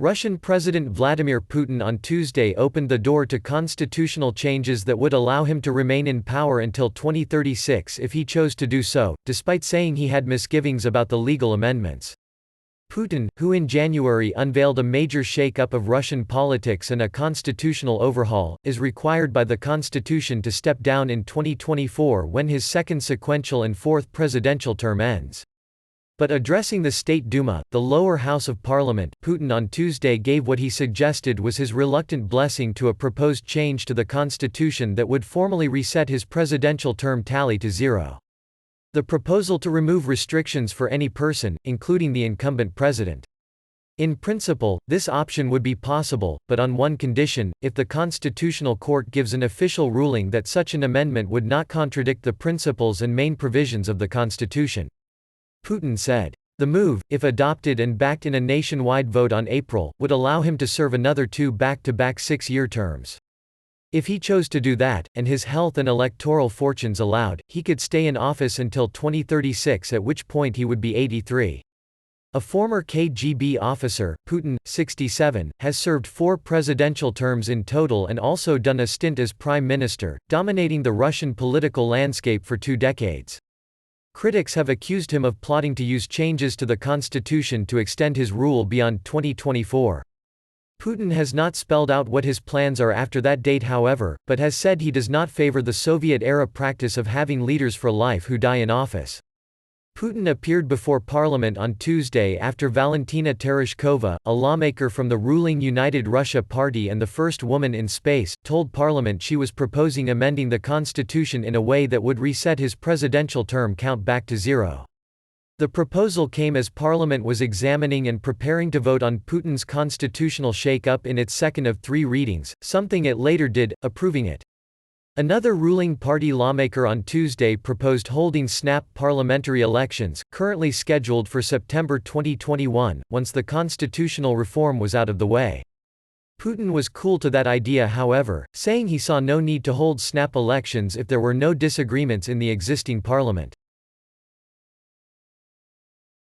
Russian President Vladimir Putin on Tuesday opened the door to constitutional changes that would allow him to remain in power until 2036 if he chose to do so, despite saying he had misgivings about the legal amendments. Putin, who in January unveiled a major shake-up of Russian politics and a constitutional overhaul, is required by the constitution to step down in 2024 when his second sequential and fourth presidential term ends. But addressing the State Duma, the lower house of parliament, Putin on Tuesday gave what he suggested was his reluctant blessing to a proposed change to the constitution that would formally reset his presidential term tally to zero. The proposal to remove restrictions for any person, including the incumbent president. In principle, this option would be possible, but on one condition: if the Constitutional Court gives an official ruling that such an amendment would not contradict the principles and main provisions of the Constitution. Putin said. The move, if adopted and backed in a nationwide vote on April, would allow him to serve another 2 back-to-back 6-year terms. If he chose to do that, and his health and electoral fortunes allowed, he could stay in office until 2036, at which point he would be 83. A former KGB officer, Putin, 67, has served 4 presidential terms in total and also done a stint as prime minister, dominating the Russian political landscape for 2 decades. Critics have accused him of plotting to use changes to the constitution to extend his rule beyond 2024. Putin has not spelled out what his plans are after that date, however, but has said he does not favor the Soviet-era practice of having leaders for life who die in office. Putin appeared before parliament on Tuesday after Valentina Tereshkova, a lawmaker from the ruling United Russia Party and the first woman in space, told parliament she was proposing amending the constitution in a way that would reset his presidential term count back to zero. The proposal came as parliament was examining and preparing to vote on Putin's constitutional shake-up in its second of 3 readings, something it later did, approving it. Another ruling party lawmaker on Tuesday proposed holding snap parliamentary elections, currently scheduled for September 2021, once the constitutional reform was out of the way. Putin was cool to that idea, however, saying he saw no need to hold snap elections if there were no disagreements in the existing parliament.